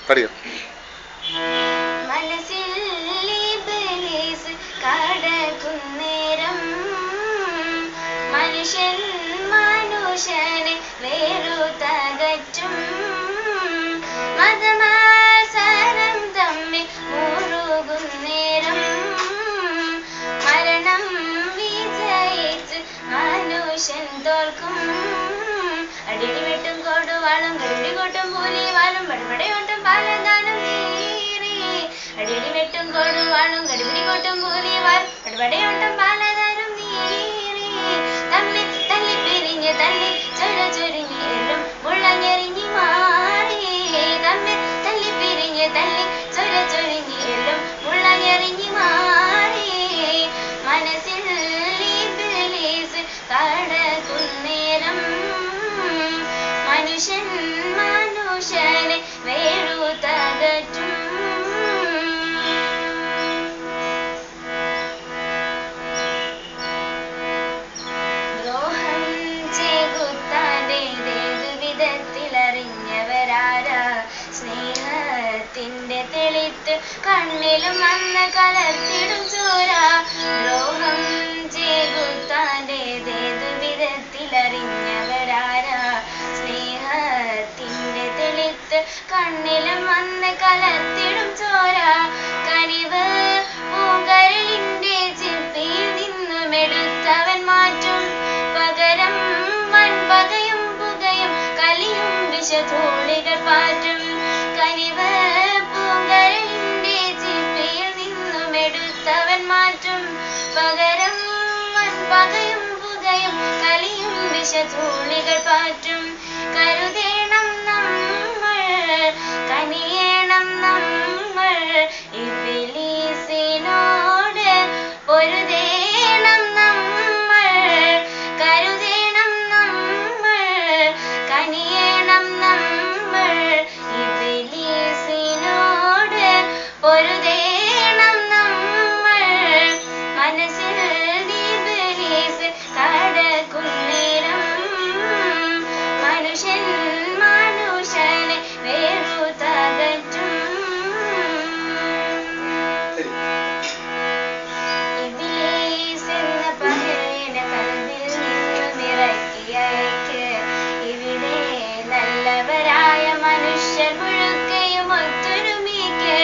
പഠിക്കാം. മനുഷ്യൻ മനുഷ്യനെ വേറുതകറ്റും മതമാസരം തമ്മിൽ മുറുകുന്നേരം മരണം വിജയിച്ച് മനുഷ്യൻ തോൽക്കും. അടിയടി വെട്ടും കൊടുവാളും കടിപിടി കൊട്ടും പൂലിവാളും പടപടയോട്ടും പാലദാനം നീറി. അടിയടി വെട്ടും കൊടുവാളും കടിപിടി കൊട്ടും പൂലിവാളും പടപടയോട്ടും പാലദാനം നീറി. തമ്മിൽ തല്ലി പിരിഞ്ഞ് തല്ലി ചൊരിഞ്ഞ് എല്ലും മുള്ളഞ്ഞെറിഞ്ഞ് മാറി. തമ്മിൽ തല്ലി പിരിഞ്ഞ് തല്ലി ചൊരിഞ്ഞ് എല്ലും മുള്ളഞ്ഞെറിഞ്ഞ് മാറി. മനസ്സിൽ ഇബ്ലീസ് കടക്കുന്നേരം മനുഷ്യൻ മനുഷ്യനെ വേറുതകറ്റും. ദ്രോഹം ചെകുത്താൻ്റേതേതു വിധത്തിലറിഞ്ഞവരാരാ? സ്നേഹത്തിന്റെ തെളിത്ത് കണ്ണിലും വന്ന് കലർത്തിടും ചോര. ദ്രോഹം ചെകുത്താൻ്റേതേതു വിധത്തിലറിഞ്ഞവരാരാ? സ്നേഹത്തിന്റെ തെളിത്ത് കണ്ണിലും വന്ന് കലർത്തിടും ചോര. കനിവ് പൂങ്കരളിന്റെ ചിപ്പിയിൽ നിന്നുമെടുത്തവൻ മാറ്റും പകരം വൻപകയും പുകയും കലിയും വിഷധൂളികൾ പാറ്റും. കനിവ് പൂങ്കരളിന്റെ ചിപ്പിയിൽ നിന്നുമെടുത്തവൻ മാറ്റും പകരം വൻപകയും പുകയും കലിയും വിഷധൂളികൾ പാറ്റും. കരുതേണം നമ്മൾ കനിയേണം നമ്മൾ ഇബ്ലീസിനോട് പൊരുതേണം നമ്മൾ. കരുതേണം നമ്മൾ കനിയേണം നമ്മൾ ഇബ്ലീസിനോട് പൊരുതേണം നമ്മൾ. മനസ്സിൽ ഇബ്ലീസ് കടക്കുന്നേരം മനുഷ്യൻ മനുഷ്യനെ വേറുതകറ്റും. ഇബ്ലീസ് എന്ന പഹയന കൽബിൽ നിന്നുമിറക്കിയയക്ക് ഇവിടെ നല്ലവരായ മനുഷ്യർ മുഴുക്കയും ഒത്തൊരുമിക്ക്.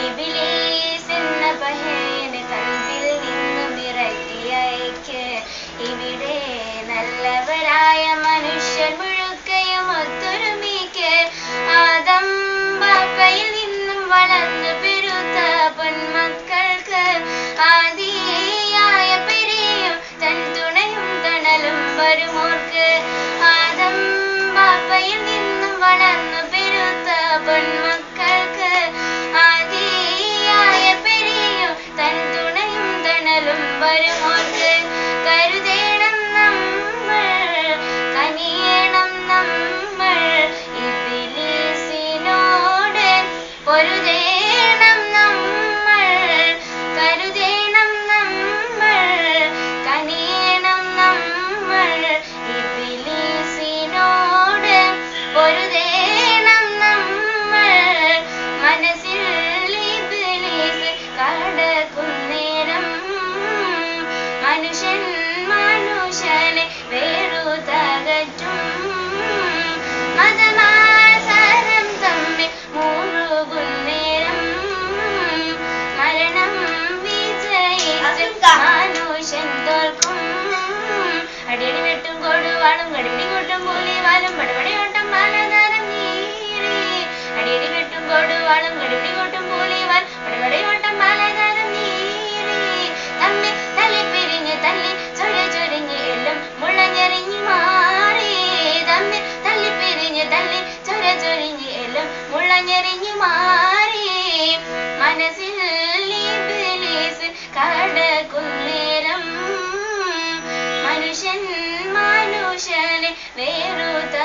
ഇബ്ലീസ് എന്ന പഹയന കൽബിൽ നിന്നുമിറക്കിയയക്ക് ഇവിടെ നല്ലവരായ മനുഷ്യർ മുഴുക്കയും ഒത്തൊരുമിക്ക്. ആദം ബാപ്പയിൽ നിന്നും വളർന്നു പെരുത്ത പൊന്മക്കൾക്ക് ആദിയായ പെരെയും തൻ തുണയും തണലും വരുമോർക്ക്. ആദം ബാപ്പയിൽ നിന്നും വളർന്നു പെരുത്ത പൊന്മക്കൾക്ക് ആദിയായ പെരെയും തൻ തുണയും തണലും വരുമോർക്ക്. കരുതേണം നമ്മൾ കനിയേണം നമ്മൾ ഇബ്ലീസിനോട് പൊരുതേണം നമ്മൾ. കരുതേണം നമ്മൾ കനിയേണം നമ്മൾ ഇബ്ലീസിനോട് പൊരുതേണം നമ്മൾ. മനസ്സിൽ ഇബ്ലീസ് കടക്കുന്നേരം മനുഷ്യൻ മനുഷ്യനെ വേറുതകറ്റും മതമാസരം തമ്മിൽ മുറുകുന്നേരം മരണം വിജയിച്ച് മനുഷ്യൻ തോൽക്കും. അടിയടി വെട്ടും കൊടുവാളും കടിപിടി കൊട്ടും പൂലിവാലും പടപടയോട്ടം പാലദാനം നീറി. അടിയടി വെട്ടും കൊടുവാളും കടിപിടി കൊട്ടും പൂലിവാൽ പടപടയോട്ടം പാലദാനം നീറി. തമ്മിൽ തല്ലി പിരിഞ്ഞ് തല്ലി ചൊരിഞ്ഞ് എല്ലും മുള്ളഞ്ഞെറിഞ്ഞ് മാറി. തമ്മിൽ തല്ലി പിരിഞ്ഞ് തല്ലി ചൊരിഞ്ഞ് എല്ലും മുള്ളഞ്ഞെറിഞ്ഞ് മാറി. മനസ്സിൽ ഇബ്ലീസ് കടക്കുന്നേരം മനുഷ്യൻ മനുഷ്യനെ വേറുത